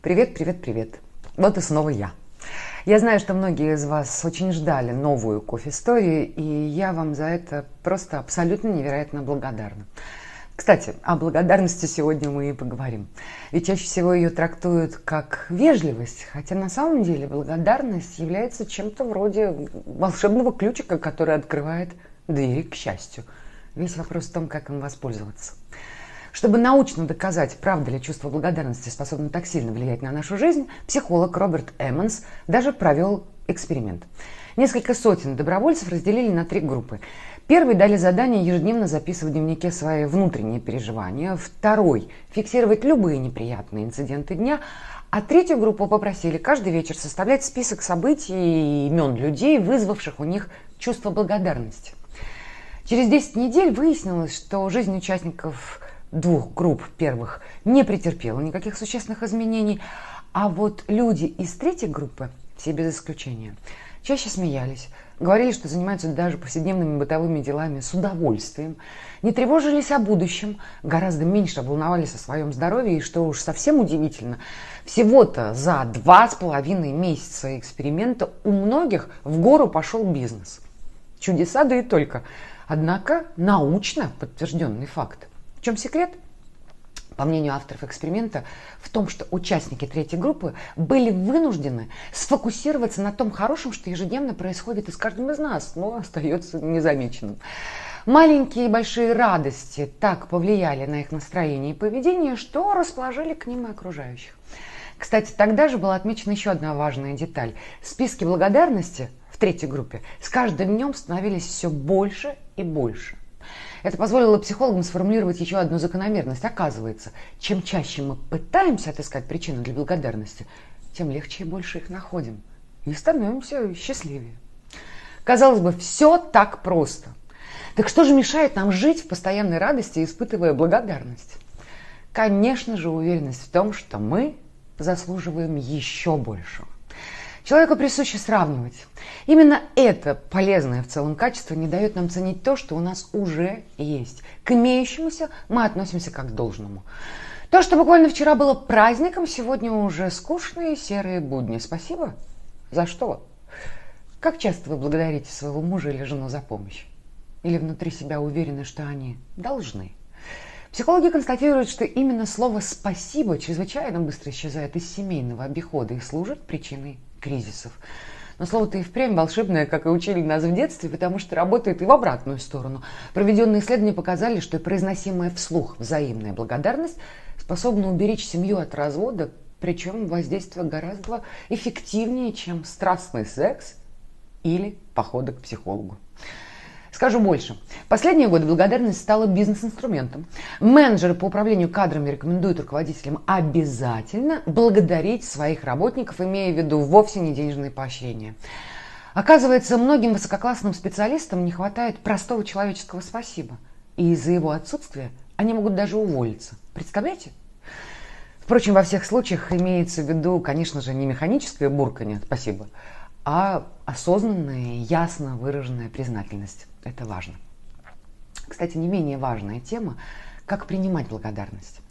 Привет, привет, привет. Вот и снова я. Я знаю, что многие из вас очень ждали новую кофе-историю, и я вам за это просто абсолютно невероятно благодарна. Кстати, о благодарности сегодня мы и поговорим. Ведь чаще всего ее трактуют как вежливость, хотя на самом деле благодарность является чем-то вроде волшебного ключика, который открывает двери к счастью. Весь вопрос в том, как им воспользоваться. Чтобы научно доказать, правда ли чувство благодарности способно так сильно влиять на нашу жизнь, психолог Роберт Эммонс даже провел эксперимент. Несколько сотен добровольцев разделили на 3 группы. Первый дали задание ежедневно записывать в дневнике свои внутренние переживания, второй – фиксировать любые неприятные инциденты дня, а третью группу попросили каждый вечер составлять список событий и имен людей, вызвавших у них чувство благодарности. Через 10 недель выяснилось, что жизнь участников 2 групп первых не претерпела никаких существенных изменений, а вот люди из 3-й группы, все без исключения, чаще смеялись, говорили, что занимаются даже повседневными бытовыми делами с удовольствием, не тревожились о будущем, гораздо меньше волновались о своем здоровье, и, что уж совсем удивительно, всего-то за 2,5 месяца эксперимента у многих в гору пошел бизнес. Чудеса, да и только. Однако научно подтвержденный факт. В чем секрет? По мнению авторов эксперимента, в том, что участники 3-й группы были вынуждены сфокусироваться на том хорошем, что ежедневно происходит и с каждым из нас, но остается незамеченным. Маленькие и большие радости так повлияли на их настроение и поведение, что расположили к ним и окружающих. Кстати, тогда же была отмечена еще одна важная деталь. Списки благодарности в 3-й группе с каждым днем становились все больше и больше. Это позволило психологам сформулировать еще одну закономерность. Оказывается, чем чаще мы пытаемся отыскать причины для благодарности, тем легче и больше их находим. И становимся счастливее. Казалось бы, все так просто. Так что же мешает нам жить в постоянной радости, испытывая благодарность? Конечно же, уверенность в том, что мы заслуживаем еще большего. Человеку присуще сравнивать. Именно это полезное в целом качество не дает нам ценить то, что у нас уже есть. К имеющемуся мы относимся как к должному. То, что буквально вчера было праздником, сегодня уже скучные серые будни. Спасибо? За что? Как часто вы благодарите своего мужа или жену за помощь? Или внутри себя уверены, что они должны? Психологи констатируют, что именно слово «спасибо» чрезвычайно быстро исчезает из семейного обихода и служит причиной кризисов. Но слово-то и впрямь волшебное, как и учили нас в детстве, потому что работает и в обратную сторону. Проведенные исследования показали, что произносимая вслух взаимная благодарность способна уберечь семью от развода, причем воздействие гораздо эффективнее, чем страстный секс или походы к психологу. Скажу больше. В последние годы благодарность стала бизнес-инструментом. Менеджеры по управлению кадрами рекомендуют руководителям обязательно благодарить своих работников, имея в виду вовсе не денежные поощрения. Оказывается, многим высококлассным специалистам не хватает простого человеческого спасибо. И из-за его отсутствия они могут даже уволиться. Представляете? Впрочем, во всех случаях имеется в виду, конечно же, не механическое бурканье «спасибо», а осознанная, ясно выраженная признательность. Это важно. Кстати, не менее важная тема – как принимать благодарность.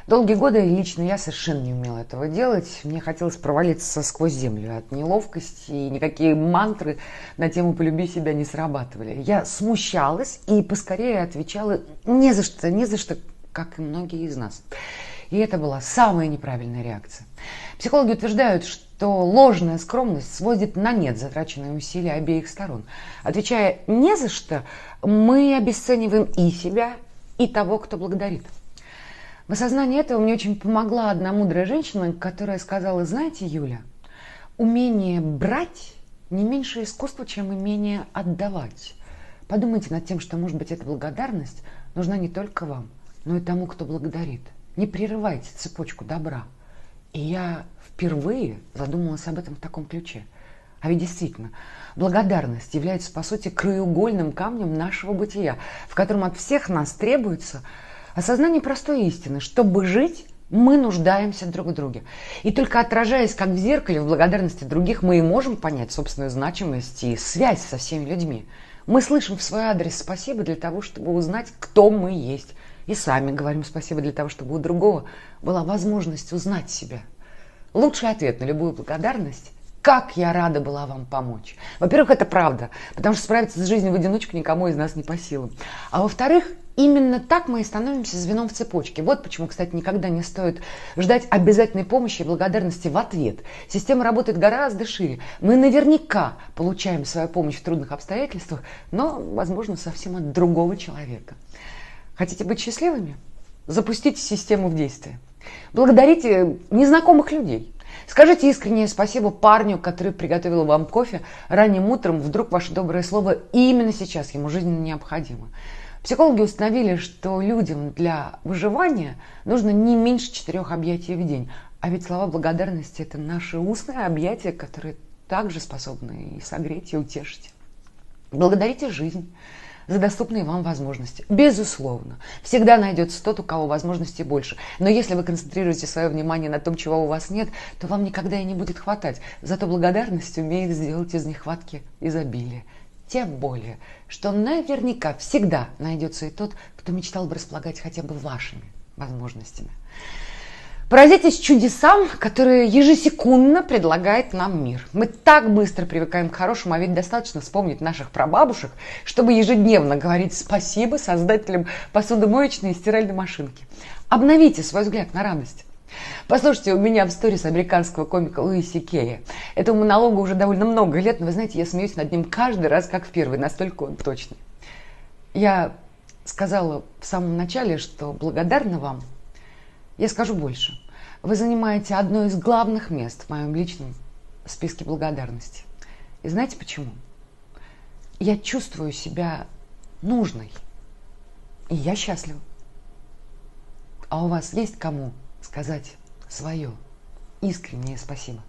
Долгие годы лично я совершенно не умела этого делать. Мне хотелось провалиться сквозь землю от неловкости, и никакие мантры на тему «полюби себя» не срабатывали. Я смущалась и поскорее отвечала «не за что», как и многие из нас. И это была самая неправильная реакция. Психологи утверждают, что ложная скромность сводит на нет затраченные усилия обеих сторон. Отвечая «не за что», мы обесцениваем и себя, и того, кто благодарит. В осознании этого мне очень помогла одна мудрая женщина, которая сказала: знаете, Юля, умение брать не меньше искусства, чем умение отдавать. Подумайте над тем, что, может быть, эта благодарность нужна не только вам, но и тому, кто благодарит. Не прерывайте цепочку добра. И я впервые задумалась об этом в таком ключе. А ведь действительно, благодарность является, по сути, краеугольным камнем нашего бытия, в котором от всех нас требуется осознание простой истины. Чтобы жить, мы нуждаемся друг в друге. И только отражаясь, как в зеркале, в благодарности других, мы и можем понять собственную значимость и связь со всеми людьми. Мы слышим в свой адрес спасибо для того, чтобы узнать, кто мы есть. И сами говорим спасибо для того, чтобы у другого была возможность узнать себя. Лучший ответ на любую благодарность: как я рада была вам помочь. Во-первых, это правда, потому что справиться с жизнью в одиночку никому из нас не по силам. А во-вторых, именно так мы и становимся звеном в цепочке. Вот почему, кстати, никогда не стоит ждать обязательной помощи и благодарности в ответ. Система работает гораздо шире. Мы наверняка получаем свою помощь в трудных обстоятельствах, но, возможно, совсем от другого человека. Хотите быть счастливыми? Запустите систему в действие. Благодарите незнакомых людей. Скажите искреннее спасибо парню, который приготовил вам кофе ранним утром. Вдруг ваше доброе слово именно сейчас ему жизненно необходимо. Психологи установили, что людям для выживания нужно не меньше 4 объятий в день. А ведь слова благодарности – это наши устные объятия, которые также способны и согреть, и утешить. Благодарите жизнь за доступные вам возможности. Безусловно, всегда найдется тот, у кого возможностей больше. Но если вы концентрируете свое внимание на том, чего у вас нет, то вам никогда и не будет хватать. Зато благодарность умеет сделать из нехватки изобилие. Тем более, что наверняка всегда найдется и тот, кто мечтал бы располагать хотя бы вашими возможностями. Поразитесь чудесам, которые ежесекундно предлагает нам мир. Мы так быстро привыкаем к хорошему, а ведь достаточно вспомнить наших прабабушек, чтобы ежедневно говорить спасибо создателям посудомоечной и стиральной машинки. Обновите свой взгляд на радость. Послушайте, у меня в сторис американского комика Луи Си Кея. Этому монологу уже довольно много лет, но вы знаете, я смеюсь над ним каждый раз, как в первый, настолько он точный. Я сказала в самом начале, что благодарна вам. Я скажу больше. Вы занимаете одно из главных мест в моем личном списке благодарности. И знаете почему? Я чувствую себя нужной. И я счастлива. А у вас есть кому сказать свое искреннее спасибо?